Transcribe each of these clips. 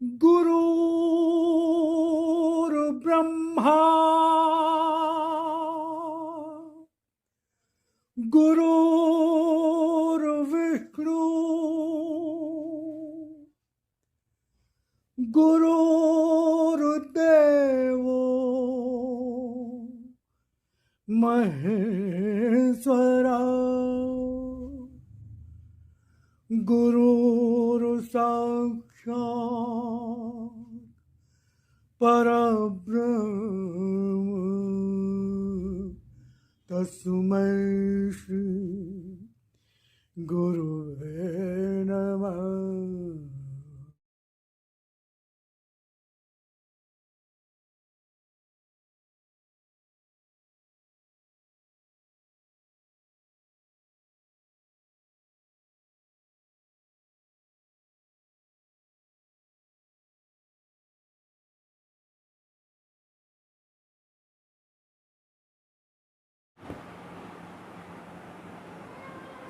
गुरुर्ब्रह्मा गुरुर्विष्णु गुरुर्देवो महेश्वरा गुरुर्साक्षात् परब्रह्म तस्मै श्री गुरुवे नमः।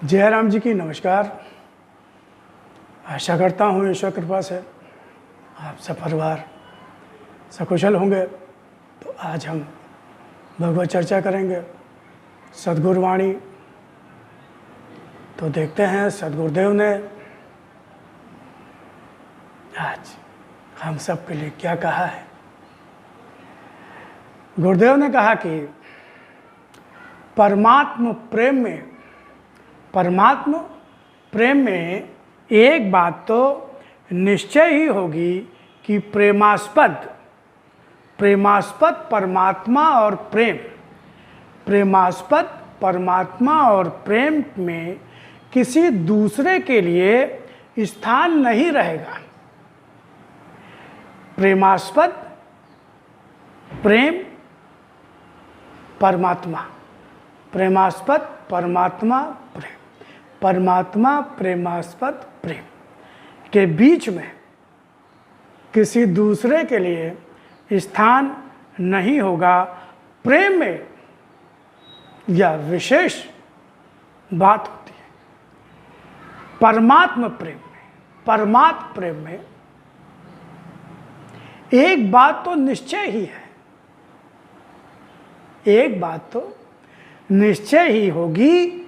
जय राम जी की नमस्कार। आशा करता हूँ ईश्वर कृपा से आप सब परिवार सकुशल होंगे। तो आज हम भगवत चर्चा करेंगे सद्गुरुवाणी। तो देखते हैं सद्गुरुदेव ने आज हम सब के लिए क्या कहा है। गुरुदेव ने कहा कि परमात्म प्रेम में एक बात तो निश्चय ही होगी कि प्रेमास्पद परमात्मा और प्रेम में किसी दूसरे के लिए स्थान नहीं रहेगा। प्रेमास्पद प्रेम परमात्मा प्रेमास्पद प्रेम के बीच में किसी दूसरे के लिए स्थान नहीं होगा। प्रेम में यह विशेष बात होती है। परमात्म प्रेम में एक बात तो निश्चय ही है, एक बात तो निश्चय ही होगी।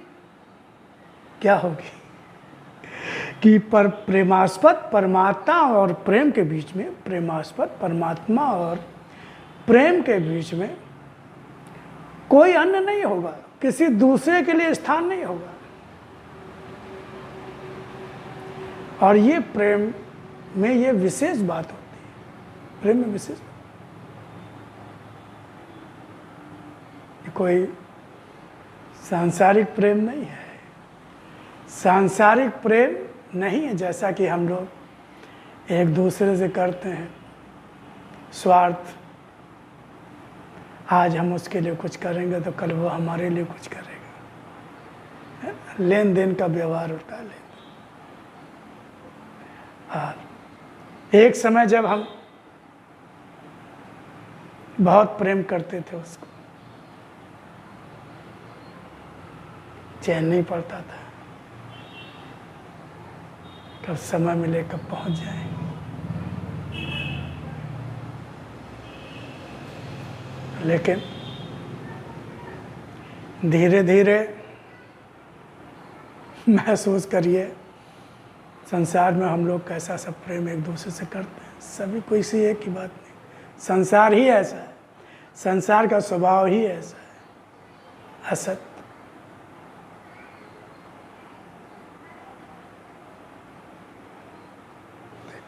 क्या होगी कि प्रेमास्पद परमात्मा और प्रेम के बीच में, प्रेमास्पद परमात्मा और प्रेम के बीच में कोई अन्य नहीं होगा, किसी दूसरे के लिए स्थान नहीं होगा। और ये प्रेम में ये विशेष बात होती है। प्रेम में विशेष कोई सांसारिक प्रेम नहीं है, सांसारिक प्रेम नहीं है जैसा कि हम लोग एक दूसरे से करते हैं स्वार्थ। आज हम उसके लिए कुछ करेंगे तो कल वो हमारे लिए कुछ करेगा, लेन देन का व्यवहार होता है। और एक समय जब हम बहुत प्रेम करते थे, उसको चैन नहीं पड़ता था, कब समय मिले कब पहुंच जाए। लेकिन धीरे धीरे महसूस करिए संसार में हम लोग कैसा सब प्रेम एक दूसरे से करते हैं। सभी कोई सी एक ही बात नहीं, संसार ही ऐसा है, संसार का स्वभाव ही ऐसा है, असत।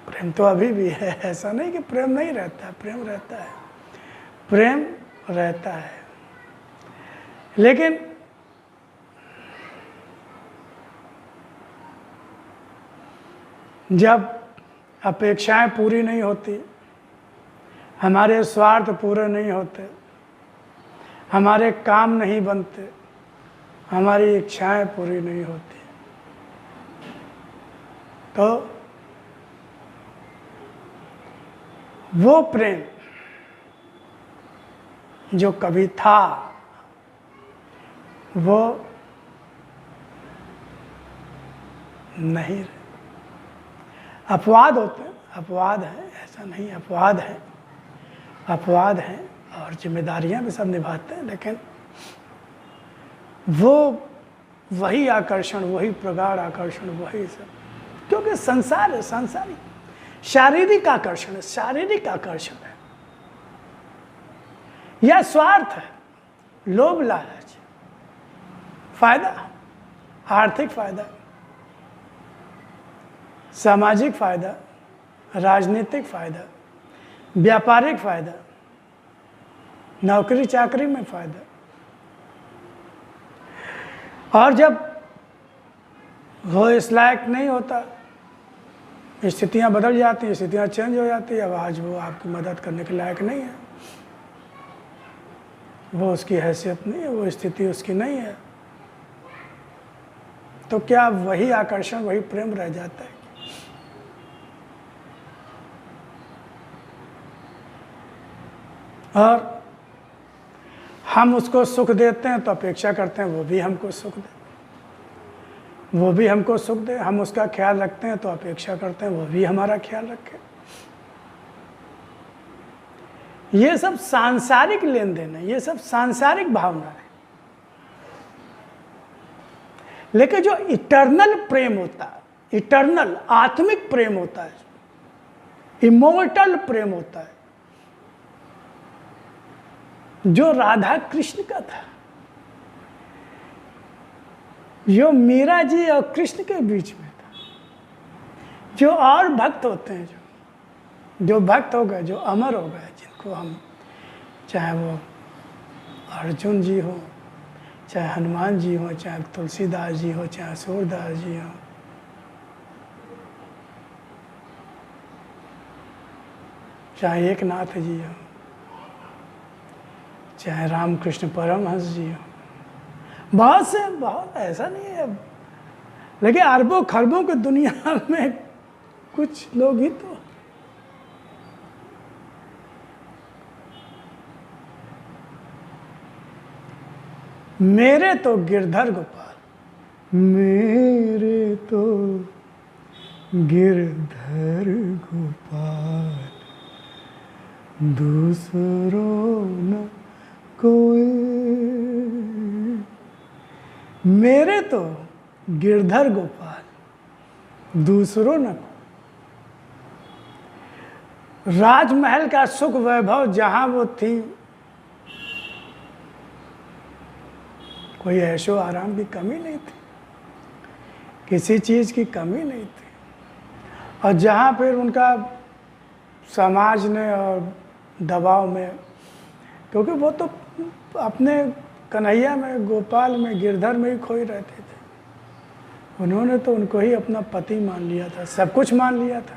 प्रेम तो अभी भी है, ऐसा नहीं कि प्रेम नहीं रहता है, प्रेम रहता है, प्रेम रहता है। लेकिन जब अपेक्षाएं पूरी नहीं होती, हमारे स्वार्थ पूरे नहीं होते, हमारे काम नहीं बनते, हमारी इच्छाएं पूरी नहीं होती, तो वो प्रेम जो कभी था वो नहीं। अपवाद होते हैं, अपवाद है, ऐसा नहीं, अपवाद है, अपवाद हैं और जिम्मेदारियां भी सब निभाते हैं, लेकिन वो वही आकर्षण, वही प्रगाढ़ आकर्षण, वही सब, क्योंकि संसार है, सांसारिक शारीरिक आकर्षण है, शारीरिक आकर्षण है या स्वार्थ है, लोभ लालच, फायदा, आर्थिक फायदा, सामाजिक फायदा, राजनीतिक फायदा, व्यापारिक फायदा, नौकरी चाकरी में फायदा। और जब वो इस लायक नहीं होता, स्थितियां बदल जाती हैं, स्थितियां चेंज हो जाती है, अब आज वो आपकी मदद करने के लायक नहीं है, वो उसकी हैसियत नहीं है, वो स्थिति उसकी नहीं है, तो क्या वही आकर्षण, वही प्रेम रह जाता है? और हम उसको सुख देते हैं तो अपेक्षा करते हैं वो भी हमको सुख दे, वो भी हमको सुख दे। हम उसका ख्याल रखते हैं तो अपेक्षा करते हैं वो भी हमारा ख्याल रखे। ये सब सांसारिक लेन देन है, ये सब सांसारिक भावना है। लेकिन जो इटर्नल प्रेम होता है, इटर्नल आत्मिक प्रेम होता है, इमोर्टल प्रेम होता है, जो राधा कृष्ण का था, जो मीरा जी और कृष्ण के बीच में था, जो और भक्त होते हैं, जो भक्त हो गए, जो अमर हो गए, जिनको हम, चाहे वो अर्जुन जी हो, चाहे हनुमान जी हो, चाहे तुलसीदास जी हो, चाहे सूरदास जी हो, चाहे एकनाथ जी हो, चाहे रामकृष्ण परमहंस जी हो, बहुत से, बहुत, ऐसा नहीं है, लेकिन अरबों खरबों की दुनिया में कुछ लोग ही तो। मेरे तो गिरधर गोपाल, मेरे तो गिरधर गोपाल, दूसरों न कोई, मेरे तो गिरधर गोपाल, दूसरों न कोई। राजमहल का सुख वैभव जहां वो थी, कोई ऐशो आराम की कमी नहीं थी, किसी चीज़ की कमी नहीं थी। और जहाँ फिर उनका समाज ने और दबाव में, क्योंकि वो तो अपने कन्हैया में, गोपाल में, गिरधर में ही खोई रहते थे, उन्होंने तो उनको ही अपना पति मान लिया था, सब कुछ मान लिया था।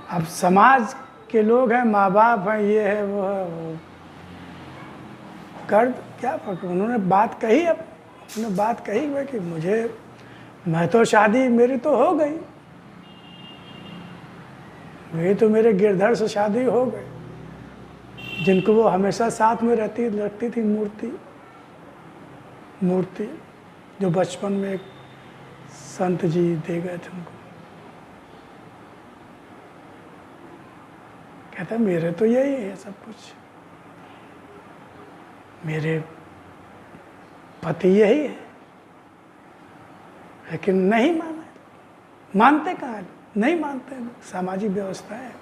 अब समाज के लोग हैं, माँ बाप हैं, ये है वो है, वो कर क्या फर्क, उन्होंने बात कही, अब उन्होंने बात कही है कि मुझे, मैं तो शादी मेरी तो हो गई, मेरी तो मेरे गिरधर से शादी हो गई, जिनको वो हमेशा साथ में रखती थी, मूर्ति जो बचपन में एक संत जी दे गए थे उनको। कहता मेरे तो यही है सब कुछ, मेरे पति यही है, लेकिन नहीं मानते कहाँ है, नहीं मानते, सामाजिक व्यवस्था है,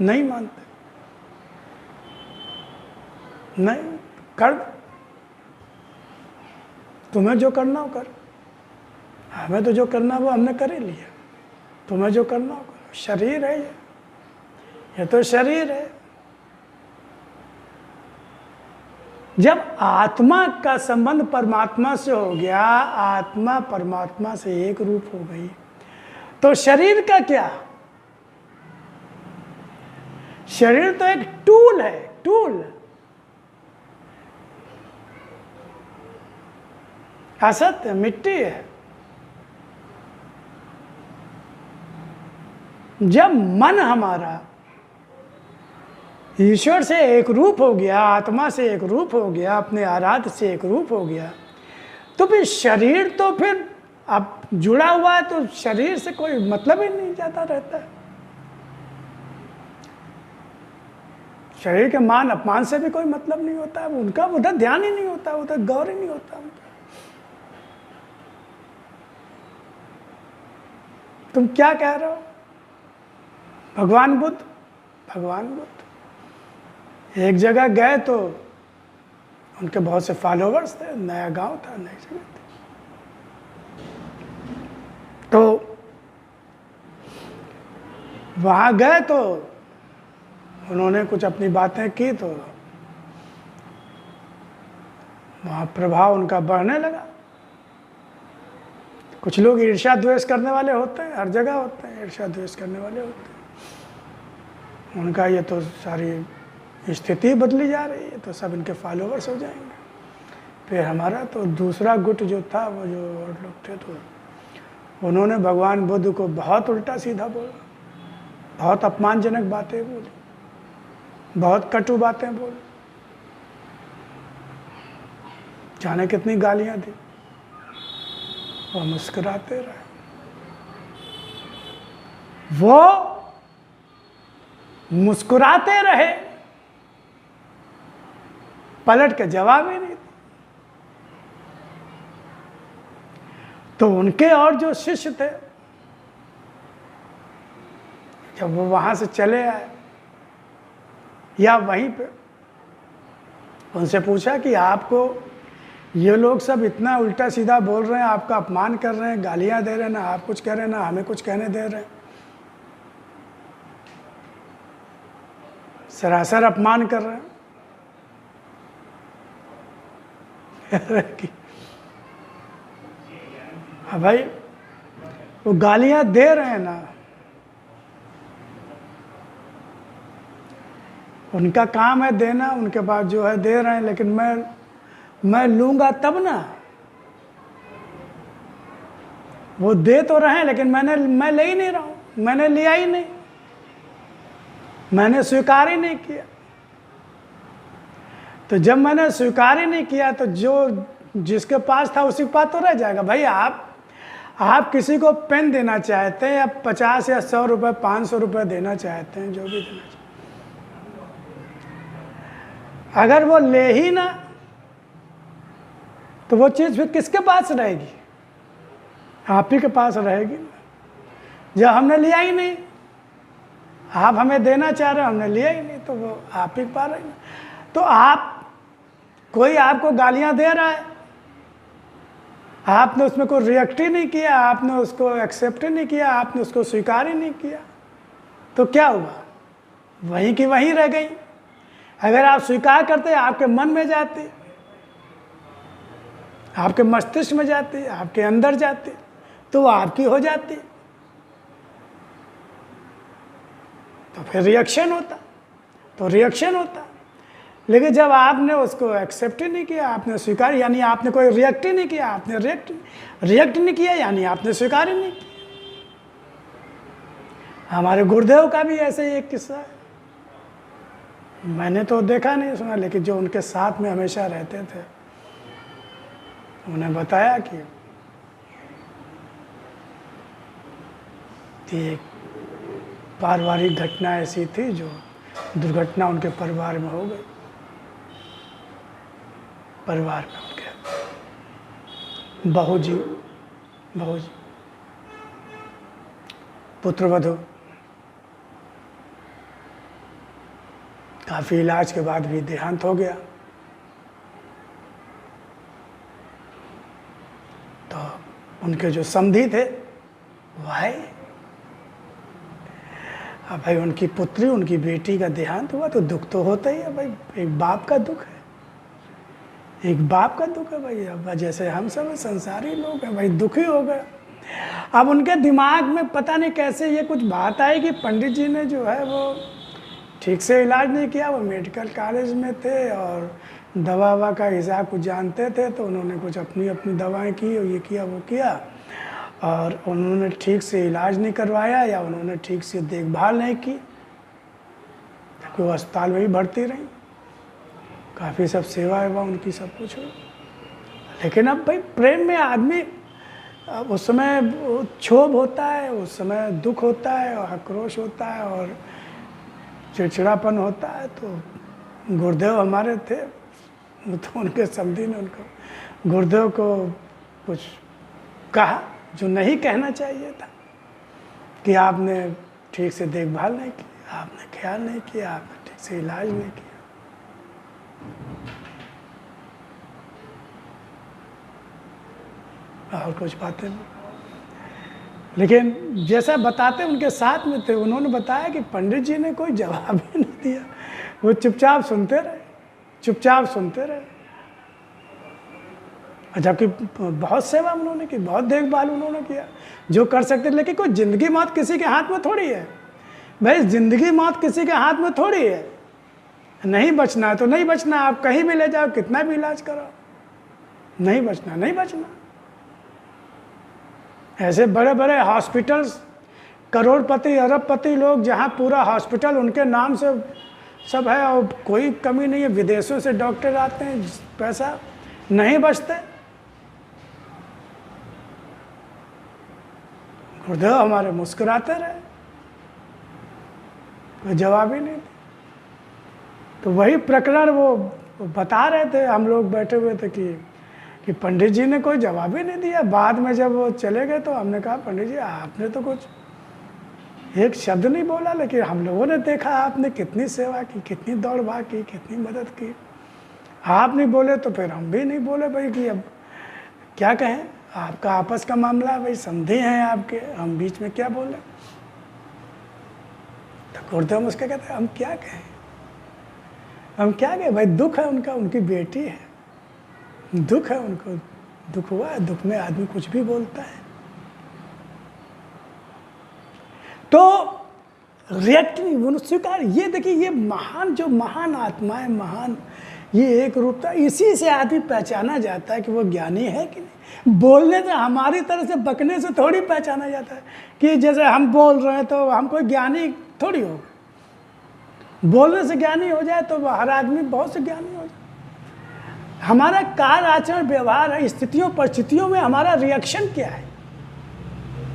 नहीं मानते, नहीं कर, तुम्हें जो करना हो कर, हमें तो जो करना वो हमने कर ही लिया, तुम्हें जो करना हो करो, शरीर है ये तो शरीर है। जब आत्मा का संबंध परमात्मा से हो गया, आत्मा परमात्मा से एक रूप हो गई, तो शरीर का क्या? शरीर तो एक टूल है, टूल, असत्य, मिट्टी है। जब मन हमारा ईश्वर से एक रूप हो गया, आत्मा से एक रूप हो गया, अपने आराध्य से एक रूप हो गया, तो फिर शरीर तो फिर अब जुड़ा हुआ है तो शरीर से कोई मतलब ही नहीं जाता रहता है। शरीर के मान अपमान से भी कोई मतलब नहीं होता है, उनका उधर ध्यान ही नहीं होता, उधर गौर ही नहीं होता उनका। तुम क्या कह रहे हो? भगवान बुद्ध एक जगह गए तो उनके बहुत से फॉलोवर्स थे, नया गांव था, नई जगह थी, तो वहां गए तो उन्होंने कुछ अपनी बातें की तो वहाँ प्रभाव उनका बढ़ने लगा। कुछ लोग ईर्ष्या द्वेष करने वाले होते हैं, हर जगह होते हैं, ईर्ष्या द्वेष करने वाले होते हैं। उनका ये तो सारी स्थिति बदली जा रही है, तो सब इनके फॉलोवर्स हो जाएंगे। फिर हमारा तो दूसरा गुट जो था, वो जो और लोग थे, तो उन्होंने भगवान बुद्ध को बहुत उल्टा सीधा बोला, बहुत अपमानजनक बातें बोली, बहुत कटु बातें बोली, जाने कितनी गालियां दी। वो मुस्कुराते रहे, वो मुस्कुराते रहे, पलट के जवाब ही नहीं दिया। तो उनके और जो शिष्य थे, जब वो वहां से चले आए या वहीं पे उनसे पूछा कि आपको ये लोग सब इतना उल्टा सीधा बोल रहे हैं, आपका अपमान कर रहे हैं, गालियां दे रहे हैं, ना आप कुछ कह रहे हैं ना हमें कुछ कहने दे रहे हैं, सरासर अपमान कर रहे हैं। हाँ भाई, वो गालियां दे रहे हैं ना, उनका काम है देना, उनके पास जो है दे रहे हैं, लेकिन मैं लूंगा तब ना। वो दे तो रहे हैं, लेकिन मैं ले ही नहीं रहा हूं, मैंने लिया ही नहीं, मैंने स्वीकार ही नहीं किया। तो जब मैंने स्वीकार ही नहीं किया तो जो जिसके पास था उसी के पास तो रह जाएगा। भाई आप किसी को पेन देना चाहते हैं, या 50 या 100 रुपये 500 रुपये देना चाहते हैं, जो भी देना चाहते हैं, अगर वो ले ही ना तो वो चीज़ फिर किसके पास रहेगी? आप ही के पास रहेगी। जब हमने लिया ही नहीं, आप हमें देना चाह रहे हो, हमने लिया ही नहीं, तो वो आप ही के पास रहेगी। तो कोई आपको गालियां दे रहा है, आपने उसमें कोई रिएक्ट ही नहीं किया, आपने उसको एक्सेप्ट ही नहीं किया, आपने उसको स्वीकार ही नहीं किया, तो क्या हुआ? वहीं की वहीं रह गई। अगर आप स्वीकार करते, आपके मन में जाती, आपके मस्तिष्क में जाती, आपके अंदर जाती, तो वो आपकी हो जाती, तो फिर रिएक्शन होता। लेकिन जब आपने उसको एक्सेप्ट ही नहीं किया, आपने स्वीकार, यानी आपने कोई रिएक्ट ही नहीं किया, आपने रिएक्ट नहीं किया, यानी आपने स्वीकार ही नहीं किया। हमारे गुरुदेव का भी ऐसे ही एक किस्सा है, मैंने तो देखा नहीं सुना, लेकिन जो उनके साथ में हमेशा रहते थे, उन्हें बताया कि एक पारिवारिक घटना ऐसी थी जो दुर्घटना उनके परिवार में हो गई। परिवार में उनके बहू जी पुत्रवधू, काफ़ी इलाज के बाद भी देहांत हो गया। तो उनके जो समधी थे वो आए। अब भाई उनकी पुत्री, उनकी बेटी का देहांत हुआ तो दुख तो होता ही है भाई, एक बाप का दुख है, एक बाप का दुख है भाई। अब जैसे हम सब संसारी लोग हैं भाई, दुखी हो गए। अब उनके दिमाग में पता नहीं कैसे ये कुछ बात आई कि पंडित जी ने जो है वो ठीक से इलाज नहीं किया। वो मेडिकल कॉलेज में थे और दवा का हिसाब कुछ जानते थे, तो उन्होंने कुछ अपनी दवाएं की और ये किया वो किया, और उन्होंने ठीक से इलाज नहीं करवाया या उन्होंने ठीक से देखभाल नहीं की, क्योंकि वो अस्पताल में ही भर्ती रही। काफ़ी सब सेवा वेवा उनकी सब कुछ हो। लेकिन अब भाई प्रेम में आदमी अब उस समय क्षोभ होता है, उस समय दुख होता है और आक्रोश होता है और चिड़चिड़ापन होता है। तो गुरुदेव हमारे थे, तो उनके समधी ने उनको गुरुदेव को कुछ कहा जो नहीं कहना चाहिए था, कि आपने ठीक से देखभाल नहीं की, आपने ख्याल नहीं किया, आपने ठीक से इलाज नहीं किया। और कुछ बातें नहीं। लेकिन जैसा बताते उनके साथ में थे, उन्होंने बताया कि पंडित जी ने कोई जवाब ही नहीं दिया, वो चुपचाप सुनते रहे, चुपचाप सुनते रहे। जबकि बहुत सेवा उन्होंने की, बहुत देखभाल उन्होंने किया जो कर सकते। लेकिन कोई जिंदगी मौत किसी के हाथ में थोड़ी है भाई, जिंदगी मौत किसी के हाथ में थोड़ी है। नहीं बचना है तो नहीं बचना, आप कहीं भी ले जाओ, कितना भी इलाज करो, नहीं बचना, नहीं बचना। ऐसे बड़े बड़े हॉस्पिटल्स, करोड़पति अरबपति लोग, जहाँ पूरा हॉस्पिटल उनके नाम से सब है और कोई कमी नहीं है, विदेशों से डॉक्टर आते हैं, पैसा नहीं बचते। गुरुदेव हमारे मुस्कुराते रहे, कोई जवाब ही नहीं। तो वही प्रकरण वो बता रहे थे, हम लोग बैठे हुए थे कि पंडित जी ने कोई जवाब ही नहीं दिया। बाद में जब वो चले गए तो हमने कहा, पंडित जी आपने तो कुछ एक शब्द नहीं बोला, लेकिन हम लोगों ने देखा आपने कितनी सेवा की, कितनी दौड़ भाग की, कितनी मदद की। आप नहीं बोले तो फिर हम भी नहीं बोले भाई, कि अब क्या कहें, आपका आपस का मामला भाई, समझे हैं आपके, हम बीच में क्या बोले। तो गुरुदेव मुझको कहते हैं हम क्या कहें, हम क्या कहें भाई, दुख है उनका, उनकी बेटी है, दुख है उनको, दुख हुआ है, दुख में आदमी कुछ भी बोलता है। तो रिएक्ट नहीं, वो स्वीकार। ये देखिए, ये महान, जो महान आत्मा है, महान ये एक रूपता, इसी से आदमी पहचाना जाता है कि वो ज्ञानी है कि नहीं। बोलने से, हमारी तरह से बकने से थोड़ी पहचाना जाता है कि जैसे हम बोल रहे हैं तो हम कोई ज्ञानी थोड़ी होगा। बोलने से ज्ञानी हो जाए तो हर आदमी बहुत से ज्ञानी हो जाए। हमारा कार्य आचरण व्यवहार है, स्थितियों परिस्थितियों में हमारा रिएक्शन क्या है,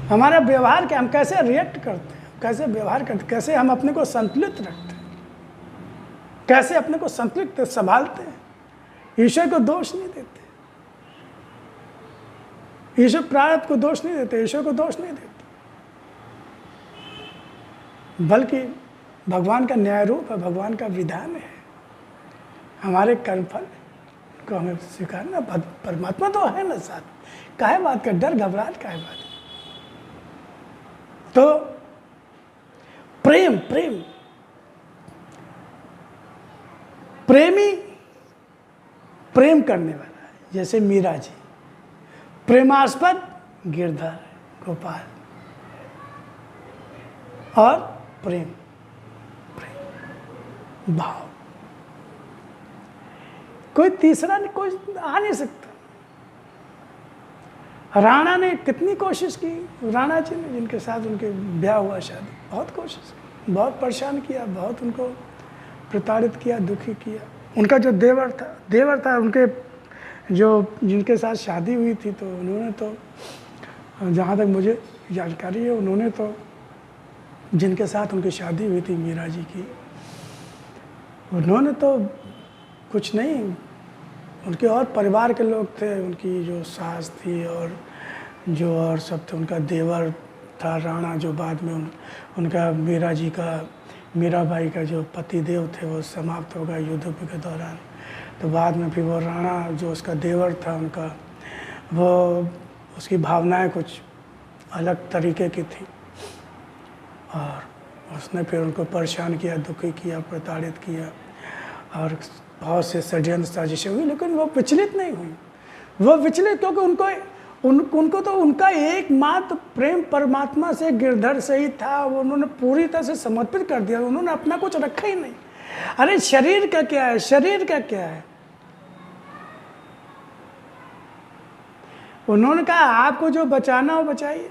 हमारा व्यवहार क्या, हम कैसे रिएक्ट करते हैं, कैसे व्यवहार करते हैं, कैसे हम अपने को संतुलित रखते हैं, कैसे अपने को संतुलित संभालते हैं। ईश्वर को दोष नहीं देते, ईश्वर प्रारब्ध को दोष नहीं देते, ईश्वर को दोष नहीं देते, बल्कि भगवान का न्याय रूप है, भगवान का विधान है, हमारे कर्मफल को हमें स्वीकारना। परमात्मा तो है ना साथ, काहे बात का डर, घबराहट काहे बात। तो प्रेम, प्रेम, प्रेमी प्रेम करने वाला है, जैसे मीरा जी, प्रेमास्पद गिरधर गोपाल, और प्रेम, प्रेम भाव, कोई तीसरा नहीं, कोई आ नहीं सकता। राणा ने कितनी कोशिश की, राणा जी ने, जिनके साथ उनके ब्याह हुआ, शादी, बहुत कोशिश की, बहुत परेशान किया, बहुत उनको प्रताड़ित किया, दुखी किया। उनका जो देवर था उनके जो, जिनके साथ शादी हुई थी, तो उन्होंने तो, जहाँ तक मुझे जानकारी है, उन्होंने तो, जिनके साथ उनकी शादी हुई थी मीरा जी की, उन्होंने तो कुछ नहीं, उनके और परिवार के लोग थे, उनकी जो सास थी और जो और सब थे, उनका देवर था राणा, जो बाद में उनका मीरा जी का, मीराबाई का जो पतिदेव थे वो समाप्त हो गया युद्ध के दौरान। तो बाद में फिर वो राणा, जो उसका देवर था उनका, वो उसकी भावनाएं कुछ अलग तरीके की थी और उसने फिर उनको परेशान किया, दुखी किया, प्रताड़ित किया और बहुत से षड्यंत्र साजिशें हुई, लेकिन वो विचलित नहीं हुई। वो विचलित क्योंकि उनको तो उनका एकमात्र प्रेम परमात्मा से, गिरधर से ही था। वो उन्होंने पूरी तरह से समर्पित कर दिया, उन्होंने अपना कुछ रखा ही नहीं। अरे शरीर का क्या है, शरीर का क्या है। उन्होंने कहा आपको जो बचाना हो बचाइए,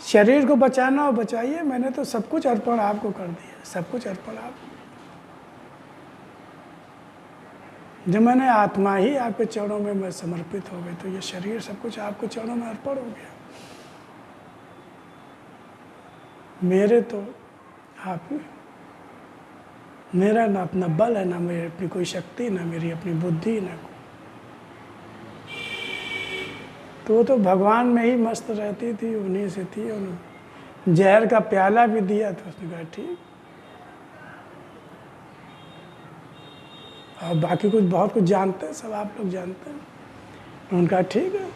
शरीर को बचाना हो बचाइए, मैंने तो सब कुछ अर्पण आपको कर दिया, सब कुछ अर्पण आपको। जब मैंने आत्मा ही आपके चरणों में मैं समर्पित हो गई तो ये शरीर सब कुछ आपके चरणों में अर्पण हो गया। मेरे तो आप ही, मेरा ना अपना बल है, ना मेरी अपनी कोई शक्ति, ना मेरी अपनी बुद्धि, ना तो भगवान में ही मस्त रहती थी, उन्हीं से थी। उन्होंने जहर का प्याला भी दिया तो उसने कहा ठीक, और बाकी कुछ बहुत कुछ जानते हैं, सब आप लोग जानते हैं। उनका ठीक है,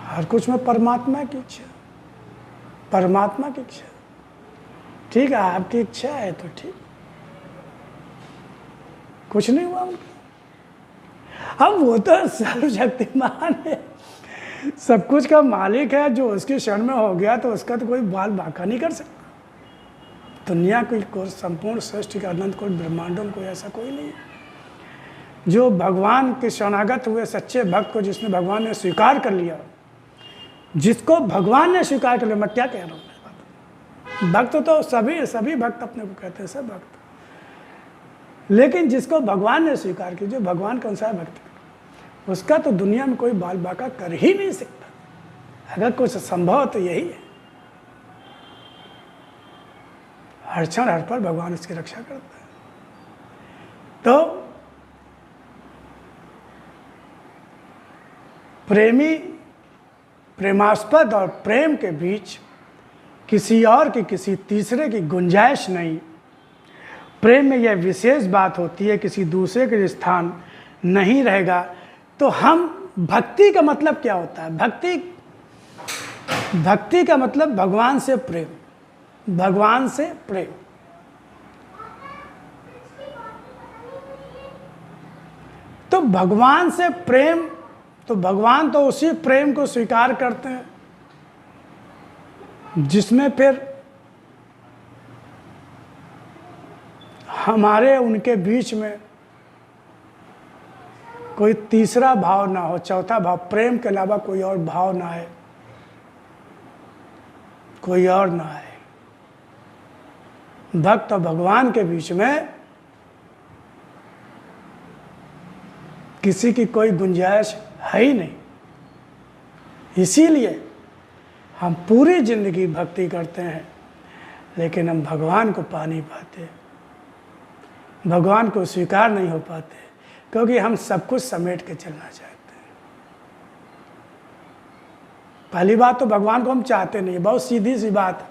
हर कुछ में परमात्मा की इच्छा, परमात्मा की इच्छा। ठीक है, आपकी इच्छा है तो ठीक, कुछ नहीं हुआ उनका। अब वो तो सर्वशक्तिमान है, सब कुछ का मालिक है। जो उसके क्षण में हो गया तो उसका तो कोई बाल बाका नहीं कर सकता। दुनिया को संपूर्ण सृष्टि का अनंत कोई ब्रह्मांडों में कोई ऐसा कोई नहीं है। जो भगवान के शरणागत हुए सच्चे भक्त को जिसने भगवान ने स्वीकार कर लिया, जिसको भगवान ने स्वीकार कर लिया, मैं क्या कह रहा हूँ, भक्त तो सभी भक्त अपने को कहते हैं, सब भक्त, लेकिन जिसको भगवान ने स्वीकार किया, जो भगवान का अनुसार भक्त, उसका तो दुनिया में कोई बाल बाका कर ही नहीं सकता। अगर कुछ संभव तो यही है। हर क्षण हर पल भगवान उसकी रक्षा करता है। तो प्रेमी, प्रेमास्पद और प्रेम के बीच किसी और की, किसी तीसरे की गुंजाइश नहीं। प्रेम में यह विशेष बात होती है, किसी दूसरे के स्थान नहीं रहेगा। तो हम, भक्ति का मतलब क्या होता है? भक्ति का मतलब भगवान से प्रेम, भगवान से प्रेम। तो भगवान से प्रेम, तो भगवान तो उसी प्रेम को स्वीकार करते हैं जिसमें फिर हमारे उनके बीच में कोई तीसरा भाव ना हो, चौथा भाव, प्रेम के अलावा कोई और भाव ना आए, कोई और ना आए। भक्त और भगवान के बीच में किसी की कोई गुंजाइश है ही नहीं। इसीलिए हम पूरी जिंदगी भक्ति करते हैं, लेकिन हम भगवान को पा नहीं पाते, भगवान को स्वीकार नहीं हो पाते, क्योंकि हम सब कुछ समेट के चलना चाहते हैं। पहली बात तो भगवान को हम चाहते नहीं, बहुत सीधी सी बात है,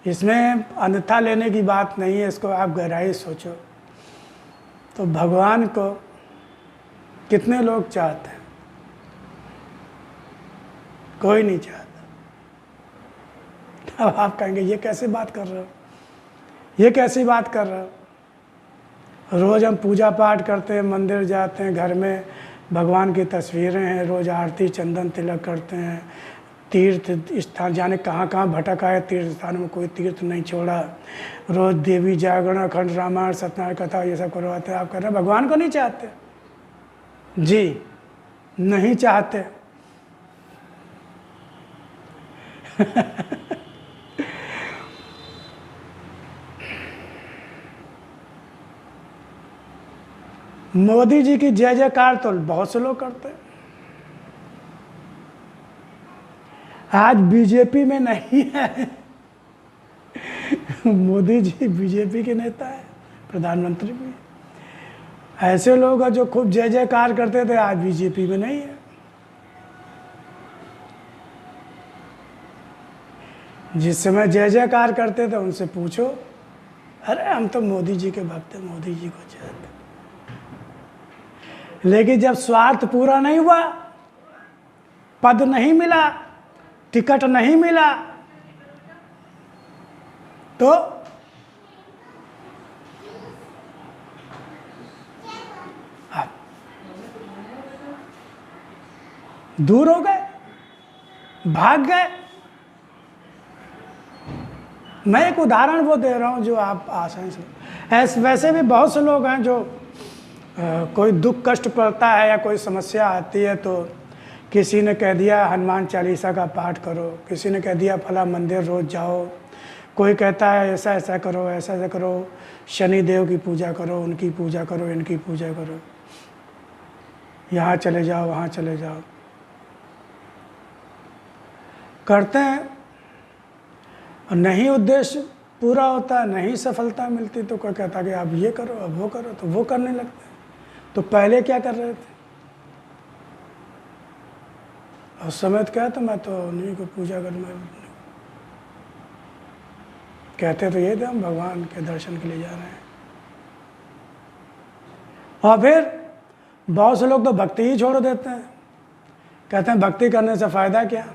इसमें अन्यथा लेने की बात नहीं है, इसको आप गहराई सोचो। तो भगवान को कितने लोग चाहते हैं? कोई नहीं चाहता। अब आप कहेंगे ये कैसे बात कर रहे हो, ये कैसी बात कर रहे हो? रोज़ हम पूजा पाठ करते हैं, मंदिर जाते हैं, घर में भगवान की तस्वीरें हैं, रोज़ आरती चंदन तिलक करते हैं, तीर्थ स्थान जाने कहाँ कहाँ भटक आए, तीर्थ स्थान में कोई तीर्थ नहीं छोड़ा, रोज़ देवी जागरण, अखंड रामायण, सत्यनारायण कथा ये सब करवाते हैं। आप कह रहे हैं भगवान को नहीं चाहते? जी नहीं चाहते। मोदी जी की जय जयकार तो बहुत से लोग करते हैं। आज बीजेपी में नहीं है। मोदी जी बीजेपी के नेता है, प्रधानमंत्री भी। ऐसे लोग हैं जो खूब जय जयकार करते थे, आज बीजेपी में नहीं है। जिस समय जय जयकार करते थे उनसे पूछो, अरे हम तो मोदी जी के भक्त हैं, मोदी जी को चाहते। लेकिन जब स्वार्थ पूरा नहीं हुआ, पद नहीं मिला, टिकट नहीं मिला, तो दूर हो गए, भाग गए। मैं एक उदाहरण वो दे रहा हूं जो आप आसानी से, वैसे भी बहुत से लोग हैं जो कोई दुख कष्ट पड़ता है या कोई समस्या आती है तो किसी ने कह दिया हनुमान चालीसा का पाठ करो, किसी ने कह दिया फला मंदिर रोज जाओ, कोई कहता है ऐसा ऐसा करो, ऐसा ऐसा करो, शनि देव की पूजा करो, उनकी पूजा करो, इनकी पूजा करो, यहाँ चले जाओ, वहाँ चले जाओ। करते हैं और नहीं उद्देश्य पूरा होता, नहीं सफलता मिलती, तो कोई कहता कि आप ये करो, अब वो करो, तो वो करने लगते हैं। तो पहले क्या कर रहे थे? उस समय तो क्या था, मैं तो उन्हीं को पूजा करना, कहते तो ये थे हम भगवान के दर्शन के लिए जा रहे हैं। और फिर बहुत से लोग तो भक्ति ही छोड़ देते हैं, कहते हैं भक्ति करने से फायदा क्या?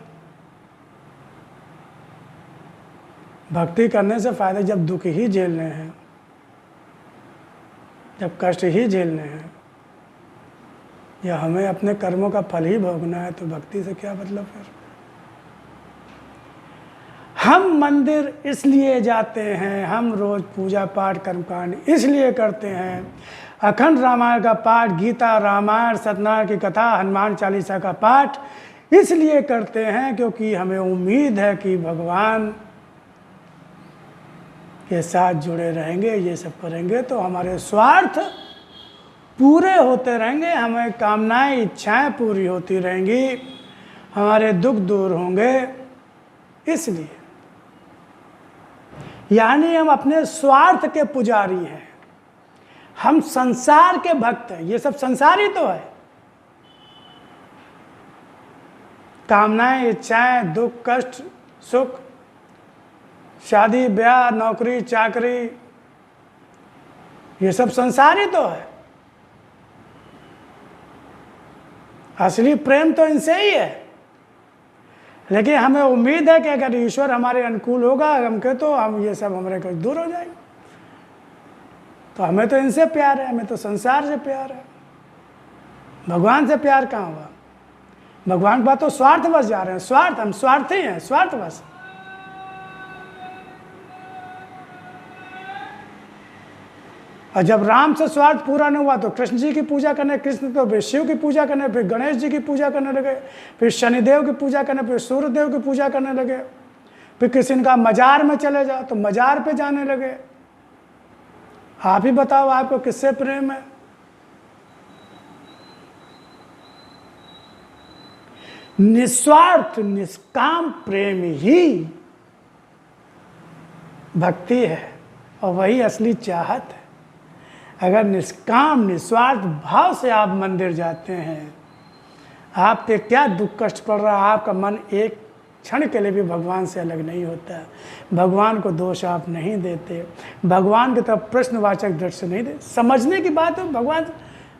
भक्ति करने से फायदा, जब दुख ही झेलने हैं, जब कष्ट ही झेलने हैं, या हमें अपने कर्मों का फल ही भोगना है, तो भक्ति से क्या मतलब फिर? हम मंदिर इसलिए जाते हैं, हम रोज पूजा पाठ कर्मकांड इसलिए करते हैं, अखंड रामायण का पाठ, गीता, रामायण, सत्यनारायण की कथा, हनुमान चालीसा का पाठ इसलिए करते हैं क्योंकि हमें उम्मीद है कि भगवान के साथ जुड़े रहेंगे, ये सब करेंगे तो हमारे स्वार्थ पूरे होते रहेंगे, हमें कामनाएं, इच्छाएं पूरी होती रहेंगी, हमारे दुख दूर होंगे। इसलिए यानी हम अपने स्वार्थ के पुजारी हैं, हम संसार के भक्त हैं। ये सब संसार ही तो है, कामनाएं, इच्छाएं, दुख, कष्ट, सुख, शादी ब्याह, नौकरी चाकरी, ये सब संसार ही तो है। असली प्रेम तो इनसे ही है। लेकिन हमें उम्मीद है कि अगर ईश्वर हमारे अनुकूल होगा हमके, तो हम ये सब हमारे को दूर हो जाएंगे। तो हमें तो इनसे प्यार है, हमें तो संसार से प्यार है, भगवान से प्यार कहाँ हुआ? भगवान के बाद तो स्वार्थवश जा रहे हैं, स्वार्थ, हम स्वार्थी हैं, स्वार्थवश। और जब राम से स्वार्थ पूरा नहीं हुआ तो कृष्ण जी की पूजा करने, कृष्ण तो फिर शिव की पूजा करने, फिर गणेश जी की पूजा करने लगे, फिर शनिदेव की पूजा करने, फिर सूर्यदेव की पूजा करने लगे, फिर किसी का मजार में चले जाओ तो मजार पे जाने लगे। आप ही बताओ आपको किससे प्रेम है? निस्वार्थ निष्काम प्रेम ही भक्ति है और वही असली चाहत है। अगर निष्काम निस्वार्थ भाव से आप मंदिर जाते हैं, आप पे क्या दुख कष्ट पड़ रहा है, आपका मन एक क्षण के लिए भी भगवान से अलग नहीं होता, भगवान को दोष आप नहीं देते, भगवान की तरफ प्रश्नवाचक दृष्टि नहीं देते। समझने की बात है,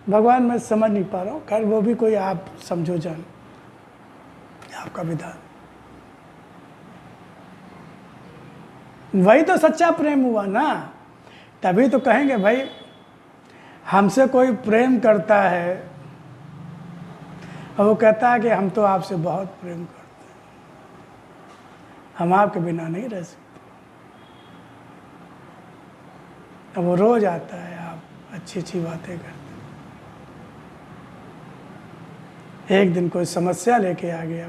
भगवान मैं समझ नहीं पा रहा हूँ, खैर वो भी कोई आप समझो जान, आपका विधान। वही तो सच्चा प्रेम हुआ ना। तभी तो कहेंगे भाई हमसे कोई प्रेम करता है और वो कहता है कि हम तो आपसे बहुत प्रेम करते हैं, हम आपके बिना नहीं रह सकते। अब वो रोज आता है, आप अच्छी अच्छी बातें करते हैं, एक दिन कोई समस्या लेके आ गया,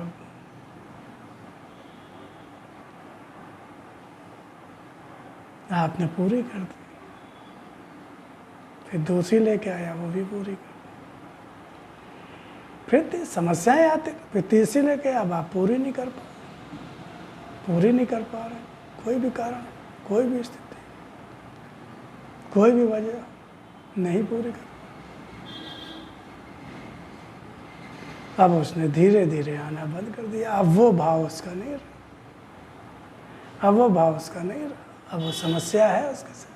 आपने पूरी कर दी, फिर दूसरी लेके आया, वो भी पूरी कर दी, फिर समस्याएं आती, फिर तीसरी लेके, अब आप पूरी नहीं कर पा रहे, कोई भी कारण, कोई भी स्थिति, कोई भी वजह नहीं पूरी कर। अब उसने धीरे धीरे आना बंद कर दिया, अब वो भाव उसका नहीं रहा, अब वो समस्या है उसके साथ,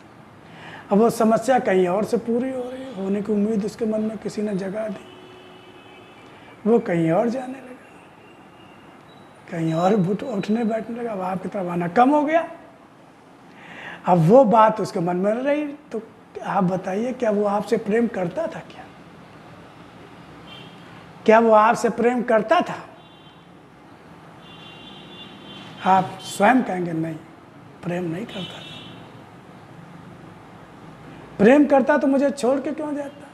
अब वो समस्या कहीं और से पूरी हो रही है, होने की उम्मीद उसके मन में किसी ने जगा दी, वो कहीं और जाने लगा, कहीं और उठने बैठने लगा, अब आपकी तरफ आना कम हो गया। अब वो बात उसके मन में रही, तो आप बताइए क्या वो आपसे प्रेम करता था? क्या वो आपसे प्रेम करता था? आप स्वयं कहेंगे नहीं, प्रेम नहीं करता था। प्रेम करता तो मुझे छोड़ के क्यों जाता?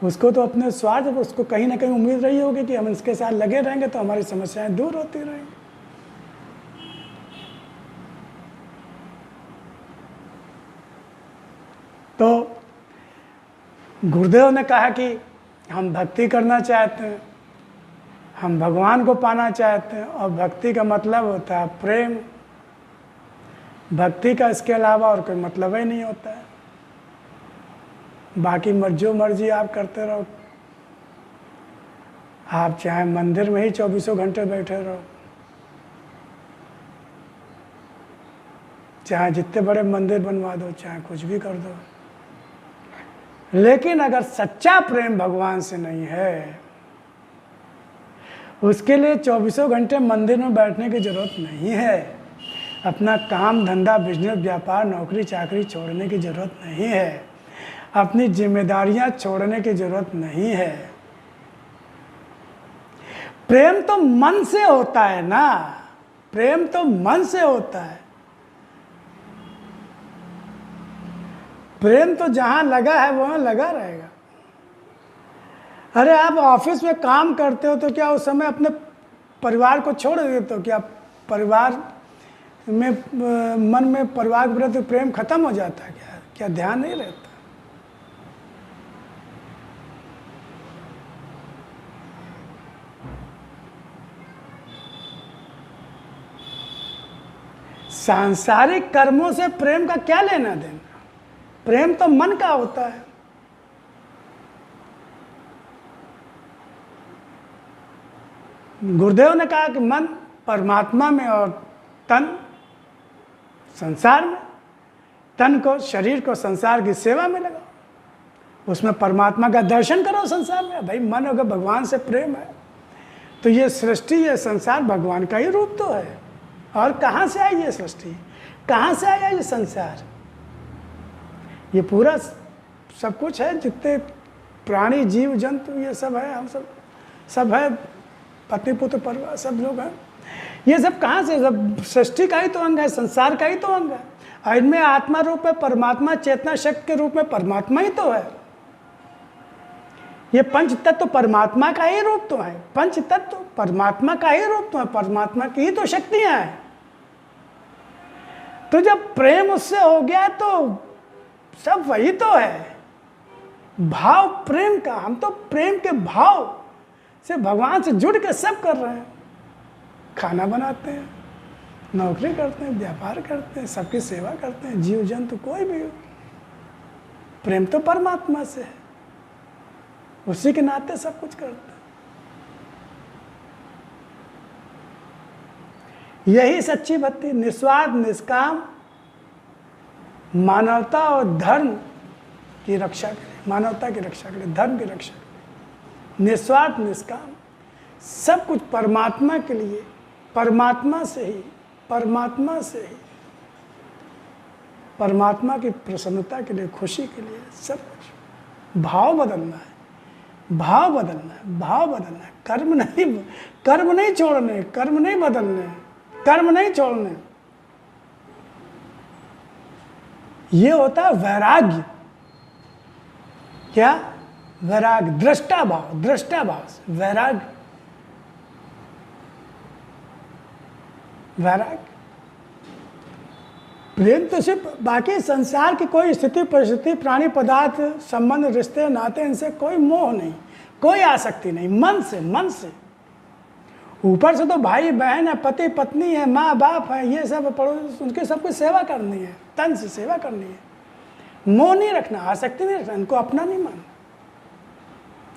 उसको तो अपने स्वार्थ, उसको कहीं ना कहीं उम्मीद रही होगी कि हम इसके साथ लगे रहेंगे तो हमारी समस्याएं दूर होती रहेंगी। गुरुदेव ने कहा कि हम भक्ति करना चाहते हैं, हम भगवान को पाना चाहते हैं, और भक्ति का मतलब होता है प्रेम। भक्ति का इसके अलावा और कोई मतलब ही नहीं होता है। बाकी जो मर्जी आप करते रहो, आप चाहे मंदिर में ही 24 घंटे बैठे रहो, चाहे जितने बड़े मंदिर बनवा दो, चाहे कुछ भी कर दो, लेकिन अगर सच्चा प्रेम भगवान से नहीं है, उसके लिए 24 घंटे मंदिर में बैठने की जरूरत नहीं है। अपना काम धंधा बिजनेस व्यापार नौकरी चाकरी छोड़ने की जरूरत नहीं है। अपनी जिम्मेदारियां छोड़ने की जरूरत नहीं है। प्रेम तो मन से होता है ना, प्रेम तो मन से होता है। प्रेम तो जहां लगा है वहां लगा रहेगा। अरे आप ऑफिस में काम करते हो तो क्या उस समय अपने परिवार को छोड़ देते हो? क्या परिवार में मन में परिवार के प्रति प्रेम खत्म हो जाता है? क्या ध्यान नहीं रहता? सांसारिक कर्मों से प्रेम का क्या लेना देना? प्रेम तो मन का होता है। गुरुदेव ने कहा कि मन परमात्मा में और तन संसार में। तन को, शरीर को संसार की सेवा में लगाओ, उसमें परमात्मा का दर्शन करो संसार में। भाई मन अगर भगवान से प्रेम है तो ये सृष्टि, ये संसार भगवान का ही रूप तो है। और कहाँ से आई ये सृष्टि, कहाँ से आया ये संसार? ये पूरा सब कुछ है, जितने प्राणी जीव जंतु ये सब है, हम सब है, पति पुत्र परिवार सब लोग हैं। ये सब कहाँ से? सब सृष्टि का ही तो अंग है, संसार का ही तो अंग है। और इनमें आत्मा रूप है परमात्मा, चेतना शक्ति के रूप में परमात्मा ही तो है। ये पंच तत्व परमात्मा का ही रूप तो है। पंच तत्व परमात्मा का ही रूप तो है, परमात्मा की ही तो शक्तियां हैं। तो जब प्रेम उससे हो गया तो सब वही तो है। भाव प्रेम का, हम तो प्रेम के भाव से भगवान से जुड़ के सब कर रहे हैं। खाना बनाते हैं, नौकरी करते हैं, व्यापार करते हैं, सबकी सेवा करते हैं, जीव जंतु कोई भी हो, प्रेम तो परमात्मा से है, उसी के नाते सब कुछ करते हैं। यही सच्ची भक्ति, निस्वार्थ निष्काम, मानवता और धर्म की रक्षा करे, मानवता की रक्षा करे, धर्म की रक्षा करे, निस्वार्थ निष्काम, सब कुछ परमात्मा के लिए, परमात्मा से ही, परमात्मा से ही, परमात्मा की प्रसन्नता के लिए, खुशी के लिए, सब कुछ। भाव बदलना है, भाव बदलना है, भाव बदलना है। कर्म नहीं छोड़ने, कर्म नहीं बदलने, कर्म नहीं छोड़ने। ये होता है वैराग्य। क्या? वैराग्य, दृष्टा भाव, दृष्टा भाव से वैराग्य, वैराग्य। प्रेम तो सिर्फ, बाकी संसार की कोई स्थिति परिस्थिति प्राणी पदार्थ संबंध रिश्ते नाते इनसे कोई मोह नहीं, कोई आसक्ति नहीं। मन से, मन से। ऊपर से तो भाई बहन है, पति पत्नी है, माँ बाप है, ये सब पड़ोस, उनकी सबकी सेवा करनी है, तन से सेवा करनी है। मोह नहीं रखना, आसक्ति नहीं रखना, इनको अपना नहीं मानना।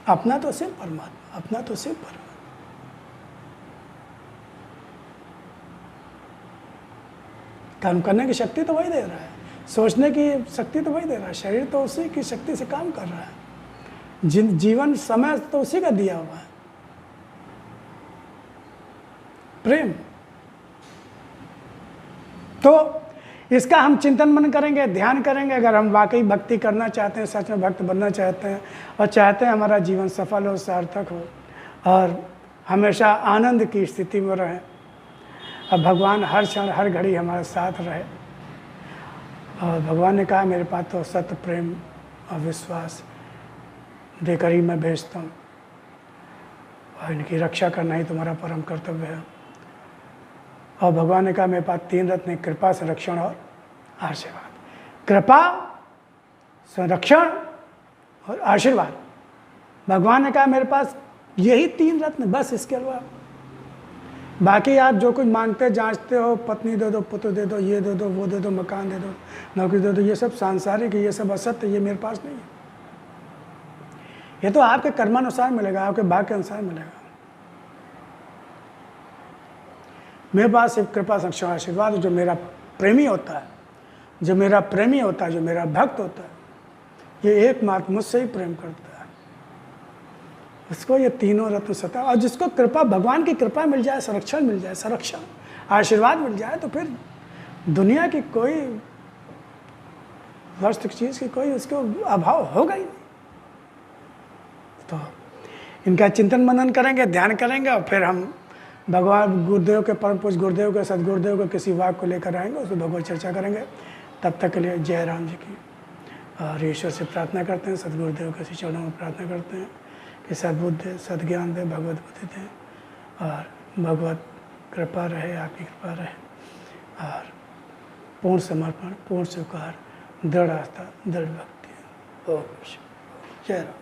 अपना तो सिर्फ परमात्मा, अपना तो सिर्फ परमात्मा। कर्म करने की शक्ति तो वही दे रहा है, सोचने की शक्ति तो वही दे रहा है, शरीर तो उसी की शक्ति से काम कर रहा है, जीवन समय तो उसी का दिया हुआ है। प्रेम तो इसका हम चिंतन मन करेंगे, ध्यान करेंगे। अगर हम वाकई भक्ति करना चाहते हैं, सच में भक्त बनना चाहते हैं और चाहते हैं हमारा जीवन सफल हो, सार्थक हो और हमेशा आनंद की स्थिति में रहे, और भगवान हर क्षण हर घड़ी हमारे साथ रहे। और भगवान ने कहा मेरे पास तो सत्य प्रेम और विश्वास देकर ही मैं भेजता हूँ, और इनकी रक्षा करना ही तुम्हारा परम कर्तव्य है। और भगवान ने कहा मेरे पास 3 रत्न हैं, कृपा, संरक्षण और आशीर्वाद। कृपा, संरक्षण और आशीर्वाद। भगवान ने कहा मेरे पास यही 3 रत्न, बस इसके अलावा बाकी आप जो कुछ मांगते जांचते हो, पत्नी दे दो, पुत्र दे दो, ये दे दो, वो दे दो, मकान दे दो, नौकरी दे दो, ये सब सांसारिक है, ये सब असत्य, ये मेरे पास नहीं है। ये तो आपके कर्मानुसार मिलेगा, आपके भाग्य के अनुसार मिलेगा। मेरे पास सिर्फ कृपा संक्षेम आशीर्वाद, जो मेरा प्रेमी होता है, जो मेरा प्रेमी होता है, जो मेरा भक्त होता है, ये एकमात्र मुझसे ही प्रेम करता है, उसको ये तीनों रत्न सता। और जिसको कृपा, भगवान की कृपा मिल जाए, संरक्षण मिल जाए, संरक्षण आशीर्वाद मिल जाए, तो फिर दुनिया की कोई वस्तु चीज़ की कोई उसको अभाव होगा ही नहीं। तो इनका चिंतन मनन करेंगे, ध्यान करेंगे, और फिर हम भगवान गुरुदेव के, परम पूज्य गुरुदेव के, सदगुरुदेव के किसी वाक्य को लेकर आएंगे, उसमें भगवत चर्चा करेंगे। तब तक के लिए जय राम जी की। और ईश्वर से प्रार्थना करते हैं, सदगुरुदेव के चरणों में प्रार्थना करते हैं कि सद्बुद्धि, सद्ज्ञान दे, भगवत बुद्धि दें, और भगवत कृपा रहे, आपकी कृपा रहे, और पूर्ण समर्पण, पूर्ण स्वीकार, दृढ़ आस्था, दृढ़ भक्ति। ओम जय राम।